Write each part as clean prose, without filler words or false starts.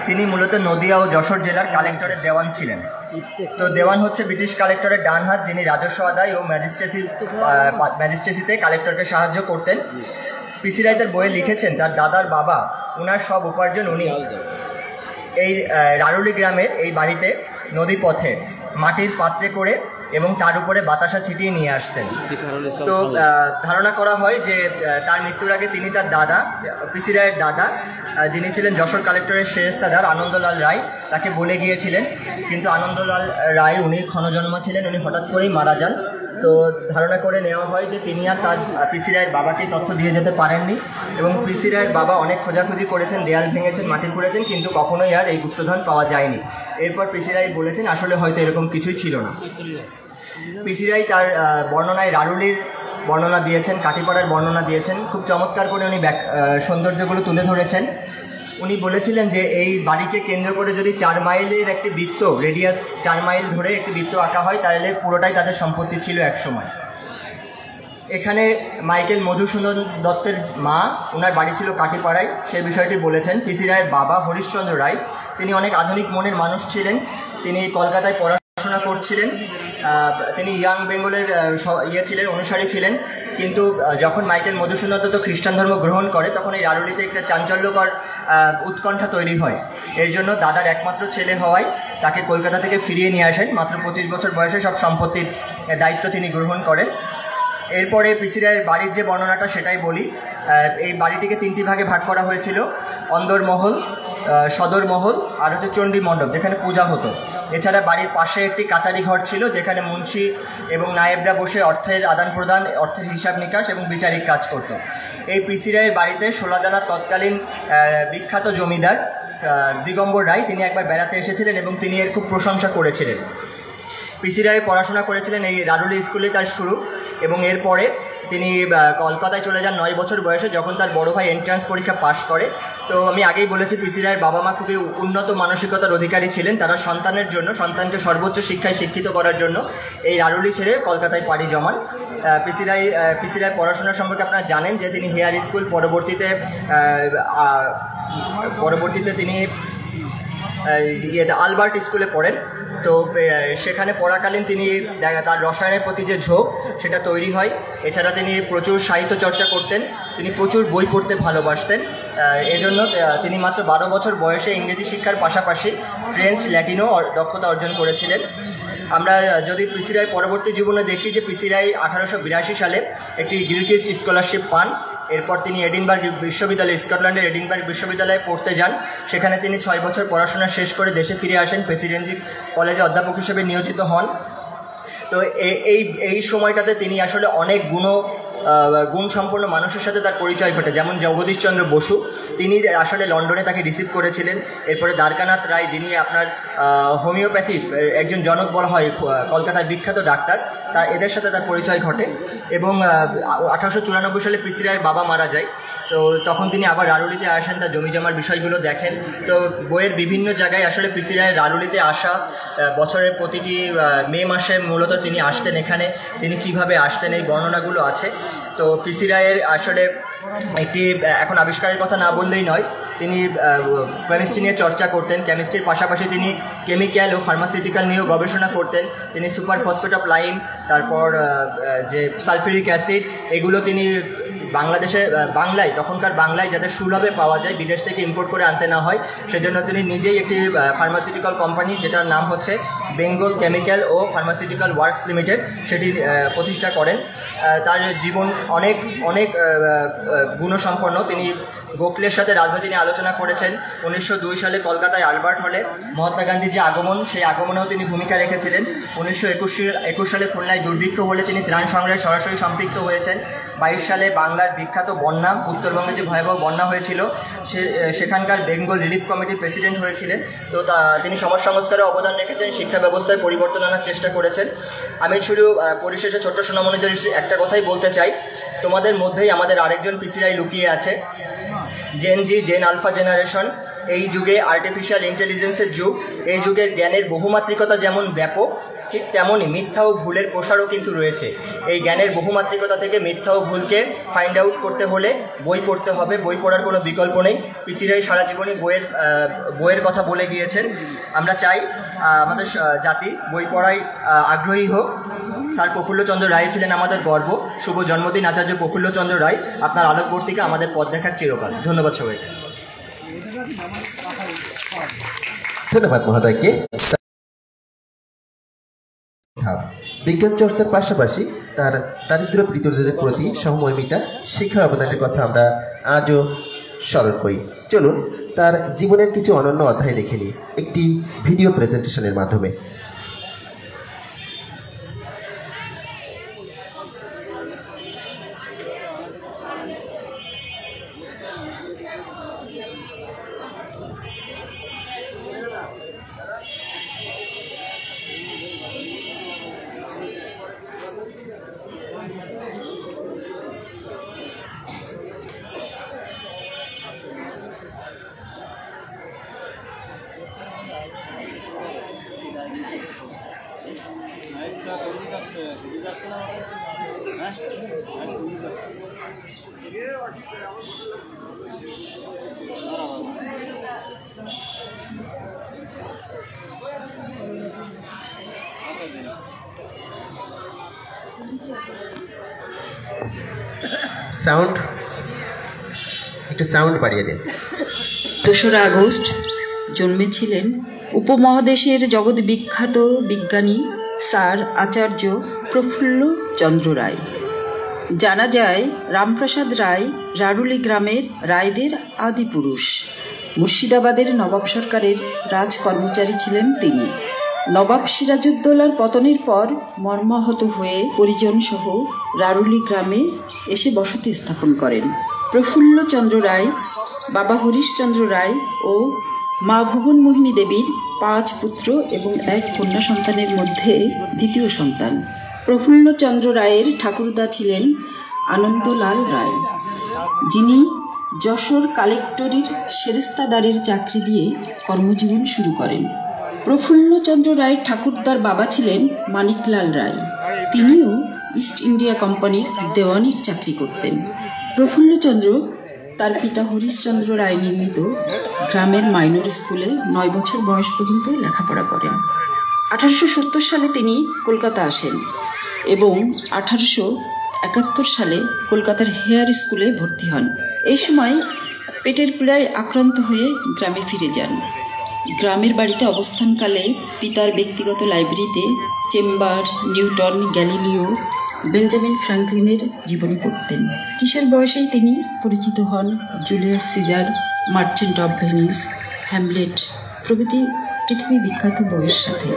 তিনি মূলত নদিয়া ও যশোর জেলার কালেক্টরের দেওয়ান ছিলেন। তো দেওয়ান হচ্ছে ব্রিটিশ কালেক্টরের ডান হাত, যিনি রাজস্ব আদায় ও ম্যাজিস্ট্রেসিতে কালেক্টরকে সাহায্য করতেন। পিসি রায় তার বইয়ে লিখেছেন তার দাদার বাবা ওনার সব উপার্জন উনি এই রারুলি গ্রামের এই বাড়িতে নদী পথে মাটির পাত্রে করে এবং তার উপরে বাতাসা ছিটিয়ে নিয়ে আসতেন। তো ধারণা করা হয় যে তার মৃত্যুর আগে তিনি তার দাদা, পিসি রায়ের দাদা, যিনি ছিলেন যশোর কালেক্টরের শেরেস্তাদার আনন্দলাল রায়, তাকে বলে গিয়েছিলেন। কিন্তু আনন্দলাল রায় উনি ক্ষণজন্মা ছিলেন, উনি হঠাৎ করেই মারা যান। তো ধারণা করে নেওয়া হয় যে তিনি আর তার পিসি রায়ের বাবাকে তথ্য দিয়ে যেতে পারেননি এবং পিসি রায়ের বাবা অনেক খোঁজাখুঁজি করেছেন, দেয়াল ভেঙেছেন, মাটি খুঁড়েছেন, কিন্তু কখনোই আর এই গুপ্তধন পাওয়া যায়নি। এরপর পিসি রায় বলেছেন আসলে হয়তো এরকম কিছুই ছিল না। পিসি রায় তার বর্ণনায় রারুলির বর্ণনা দিয়েছেন, কাটিপাড়ার বর্ণনা দিয়েছেন, খুব চমৎকার করে উনি সৌন্দর্যগুলো তুলে ধরেছেন। উনি বলেছিলেন যে এই বাড়িকে কেন্দ্র করে যদি 4 মাইলের একটি বৃত্ত, রেডিয়াস 4 মাইল ধরে একটি বৃত্ত আঁকা হয় তাহলে পুরোটাই তাদের সম্পত্তি ছিল একসময়। এখানে মাইকেল মধুসূদন দত্তের মা, ওনার বাড়ি ছিল কাটিপাড়ায়, সেই বিষয়টি বলেছেন। পিসি রায়ের বাবা হরিশ্চন্দ্র রায়, তিনি অনেক আধুনিক মনের মানুষ ছিলেন। তিনি কলকাতায় পড়াশোনা করছিলেন, তিনি ইয়াং বেঙ্গলের ছিলেন, অনুসারী ছিলেন। কিন্তু যখন মাইকেল মধুসূদন দত্ত খ্রিস্টান ধর্ম গ্রহণ করে তখন এই রারুলিতে একটা চাঞ্চল্যকর উৎকণ্ঠা তৈরি হয়। এর জন্য দাদার একমাত্র ছেলে হওয়ায় তাকে কলকাতা থেকে ফিরিয়ে নিয়ে আসেন। মাত্র 25 বছর বয়সে সব সম্পত্তির দায়িত্ব তিনি গ্রহণ করেন। এরপরে পিসি রায়ের বাড়ির যে বর্ণনাটা সেটাই বলি। এই বাড়িটিকে 3টি ভাগে ভাগ করা হয়েছিল: অন্দরমহল, সদর মহল আর হচ্ছে চণ্ডী মণ্ডপ, যেখানে পূজা হতো। এছাড়া বাড়ির পাশে একটি কাচারি ঘর ছিল, যেখানে মুন্সি এবং নায়েবরা বসে অর্থের আদান প্রদান, অর্থের হিসাব নিকাশ এবং বিচারিক কাজ করত। এই পিসি রায়ের বাড়িতে সোলাদানার তৎকালীন বিখ্যাত জমিদার দিগম্বর রায়, তিনি একবার বেড়াতে এসেছিলেন এবং তিনি এর খুব প্রশংসা করেছিলেন। পিসি রায় পড়াশোনা করেছিলেন এই রারুলি স্কুলে তার শুরু, এবং এরপরে তিনি কলকাতায় চলে যান 9 বছর বয়সে, যখন তার বড় ভাই এন্ট্রান্স পরীক্ষা পাশ করে। তো আমি আগেই বলেছি পিসি রায়ের বাবা মা খুবই উন্নত মানসিকতার অধিকারী ছিলেন। তারা সন্তানকে সর্বোচ্চ শিক্ষায় শিক্ষিত করার জন্য এই রারুলি ছেড়ে কলকাতায় পাড়ি জমান। পিসি রায় পড়াশোনা সম্পর্কে আপনারা জানেন যে তিনি হেয়ার স্কুল, পরবর্তীতে তিনি আলবার্ট স্কুলে পড়েন। তো সেখানে পড়াকালীন তিনি তার রসায়নের প্রতি যে ঝোঁক সেটা তৈরি হয়। এছাড়া তিনি প্রচুর সাহিত্য চর্চা করতেন, তিনি প্রচুর বই পড়তে ভালোবাসতেন। এজন্য তিনি মাত্র 12 বছর বয়সে ইংরেজি শিক্ষার পাশাপাশি ফ্রেঞ্চ, ল্যাটিনও দক্ষতা অর্জন করেছিলেন। আমরা যদি পিসি রায় পরবর্তী জীবনে দেখি যে পিসি রায় 1882 সালে একটি গিলক্রিস্ট স্কলারশিপ পান। এরপর তিনি এডিনবার্গ বিশ্ববিদ্যালয়ে, স্কটল্যান্ডের এডিনবার্গ বিশ্ববিদ্যালয়ে পড়তে যান। সেখানে তিনি 6 বছর পড়াশোনা শেষ করে দেশে ফিরে আসেন, প্রেসিডেন্সি কলেজে অধ্যাপক হিসেবে নিয়োজিত হন। তো এই সময়টাতে তিনি আসলে অনেক গুণসম্পন্ন মানুষের সাথে তার পরিচয় ঘটে। যেমন জগদীশচন্দ্র বসু, তিনি আসলে লন্ডনে তাকে রিসিভ করেছিলেন। এরপরে দ্বারকানাথ রায়, যিনি আপনার হোমিওপ্যাথির একজন জনক বলা হয়, কলকাতার বিখ্যাত ডাক্তার, এদের সাথে তার পরিচয় ঘটে। এবং 1894 সালে পিসি রায়ের বাবা মারা যায়। তো তখন তিনি আবার রারুলিতে আসেন, তার জমি জমার বিষয়গুলো দেখেন। তো বইয়ের বিভিন্ন জায়গায় আসলে পিসি রায়ের রারুলিতে আসা, বছরের প্রতিটি মে মাসে মূলত তিনি আসতেন, এখানে তিনি কিভাবে আসতেন এই বর্ণনাগুলো আছে। তো পিসি রায়ের আসলে একটি এখন আবিষ্কারের কথা না বললেই নয়, তিনি কেমিস্ট্রি নিয়ে চর্চা করতেন। কেমিস্ট্রির পাশাপাশি তিনি কেমিক্যাল ও ফার্মাসিউটিক্যাল নিয়েও গবেষণা করতেন। তিনি সুপার ফসফেট অফ লাইম, তারপর যে সালফিউরিক অ্যাসিড, এগুলো তিনি তখনকার বাংলায় যাতে সুলভে পাওয়া যায়, বিদেশ থেকে ইম্পোর্ট করে আনতে না হয়, সেজন্য তিনি নিজেই একটি ফার্মাসিউটিক্যাল কোম্পানি, যেটার নাম হচ্ছে বেঙ্গল কেমিক্যাল ও ফার্মাসিউটিক্যাল ওয়ার্কস লিমিটেড, সেটি প্রতিষ্ঠা করেন। তার জীবন অনেক গুণসম্পন্ন। তিনি গোখলের সাথে রাজনীতি নিয়ে আলোচনা করেছেন। 1902 সালে কলকাতায় আলবার্ট হলে মহাত্মা গান্ধীর যে আগমন, সেই আগমনেও তিনি ভূমিকা রেখেছিলেন। 1921 সালে খুলনায় দুর্ভিক্ষ হলে তিনি ত্রাণ সংগ্রহে সরাসরি সম্পৃক্ত হয়েছেন। 22 সালে বাংলার বিখ্যাত বন্যা, উত্তরবঙ্গে যে ভয়াবহ বন্যা হয়েছিল, সেখানকার বেঙ্গল রিলিফ কমিটির প্রেসিডেন্ট হয়েছিলেন। তো তিনি সমাজ সংস্কারে অবদান রেখেছেন, শিক্ষা ব্যবস্থায় পরিবর্তন আনার চেষ্টা করেছেন। আমি শুধু পরিশেষে ছোট্ট সোনামণিদের একটা কথাই বলতে চাই, তোমাদের মধ্যেই আমাদের আরেকজন পিসি রায় লুকিয়ে আছে। জেন আলফা জেনারেশন, এই যুগে আর্টিফিশিয়াল ইন্টেলিজেন্সের যুগ, এই যুগের জ্ঞানের বহুমাত্রিকতা যেমন ব্যাপক, ঠিক তেমনই মিথ্যা ও ভুলের প্রসারও কিন্তু রয়েছে। এই জ্ঞানের বহুমাত্রিকতা থেকে মিথ্যা ও ভুলকে ফাইন্ড আউট করতে হলে বই পড়তে হবে, বই পড়ার কোনো বিকল্প নেই। পিসি রায় সারা জীবনই বইয়ের কথা বলে গিয়েছেন। আমরা চাই আমাদের জাতি বই পড়ায় আগ্রহী হোক। স্যার প্রফুল্লচন্দ্র রায় ছিলেন আমাদের গর্ব। শুভ জন্মদিন আচার্য প্রফুল্লচন্দ্র রায়, আপনার আলোকবর্তিকা আমাদের পথ দেখার চিরকাল। ধন্যবাদ সবাইকে। ধন্যবাদ মহোদয়কে। বিজ্ঞান চর্চার পাশাপাশি তার দারিদ্র পীড়িতদের প্রতি সহমর্মিতা, শিক্ষা অবদানের কথা আমরা আজও স্মরণ করি। চলুন তার জীবনের কিছু অনন্য অধ্যায় দেখে নিই একটি ভিডিও প্রেজেন্টেশনের মাধ্যমে। সাউন্ড একটু সাউন্ড বাড়িয়ে দিন। ২রা আগস্ট জন্মেছিলেন উপমহাদেশের জগৎ বিখ্যাত বিজ্ঞানী স্যার আচার্য প্রফুল্লচন্দ্র রায়। জানা যায় রামপ্রসাদ রায় রারুলি গ্রামের রায়দের আদিপুরুষ। মুর্শিদাবাদের নবাব সরকারের রাজ কর্মচারী ছিলেন তিনি। নবাব সিরাজউদ্দৌলার পতনের পর মর্মাহত হয়ে পরিজন সহ রারুলি গ্রামে এসে বসতি স্থাপন করেন। প্রফুল্লচন্দ্র রায় বাবা হরিশচন্দ্র রায় ও মা ভুবনমোহিনী দেবীর 5 পুত্র এবং 1 কন্যা সন্তানের মধ্যে দ্বিতীয় সন্তান। প্রফুল্লচন্দ্র রায়ের ঠাকুরদা ছিলেন আনন্দলাল রায়, যিনি যশোর কালেক্টরির সেরেস্তাদারির চাকরি দিয়ে কর্মজীবন শুরু করেন। প্রফুল্লচন্দ্র রায়ের ঠাকুরদার বাবা ছিলেন মানিকলাল রায়, তিনিও ইস্ট ইন্ডিয়া কোম্পানির দেওয়ানির চাকরি করতেন। প্রফুল্লচন্দ্র তার পিতা হরিশচন্দ্র রায় নির্মিত গ্রামের মাইনর স্কুলে 9 বছর বয়স পর্যন্ত লেখাপড়া করেন। 1870 সালে তিনি কলকাতা আসেন এবং 1871 সালে কলকাতার হেয়ার স্কুলে ভর্তি হন। এই সময় পেটের পীড়ায় আক্রান্ত হয়ে গ্রামে ফিরে যান। গ্রামের বাড়িতে অবস্থানকালে পিতার ব্যক্তিগত লাইব্রেরিতে চেম্বার, নিউটন, গ্যালিলিও, বেঞ্জামিন ফ্র্যাঙ্কলিনের জীবনী পড়তেন। কিশোর বয়সেই তিনি পরিচিত হন Julius Caesar, merchant of Venice, Hamlet প্রভৃতি পৃথিবী বিখ্যাত বইয়ের সাথে।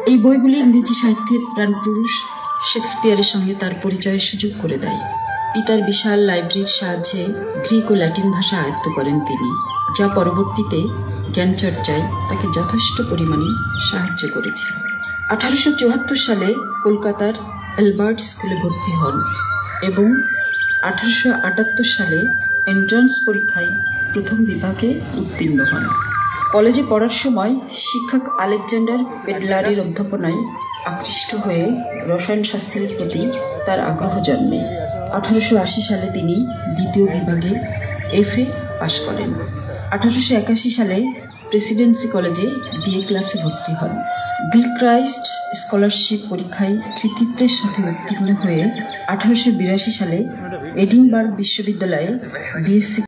এই বইগুলি ইংরেজি সাহিত্যের প্রাণপুরুষ শেক্সপিয়ারের সঙ্গে তার পরিচয়ের সুযোগ করে দেয়। পিতার বিশাল লাইব্রেরির সাহায্যে গ্রিক ও ল্যাটিন ভাষা আয়ত্ত করেন তিনি, যা পরবর্তীতে জ্ঞানচর্চায় তাকে যথেষ্ট পরিমাণে সাহায্য করেছিল। 1874 সালে কলকাতার অ্যালবার্ট স্কুলে ভর্তি হন এবং 1878 সালে এন্ট্রান্স পরীক্ষায় প্রথম বিভাগে উত্তীর্ণ হন। কলেজে পড়ার সময় শিক্ষক আলেকজান্ডার পেডলারের অধ্যাপনায় আকৃষ্ট হয়ে রসায়ন শাস্ত্রের প্রতি তার আগ্রহ জন্মে। 1880 সালে তিনি দ্বিতীয় বিভাগে FA পাশ করেন। 1881 সালে প্রেসিডেন্সি কলেজে BA ক্লাসে ভর্তি হন। গিলক্রাইস্ট স্কলারশিপ পরীক্ষায় কৃতিত্বের সাথে উত্তীর্ণ হয়ে 1882 সালে এডিনবার্গ বিশ্ববিদ্যালয়ে BSc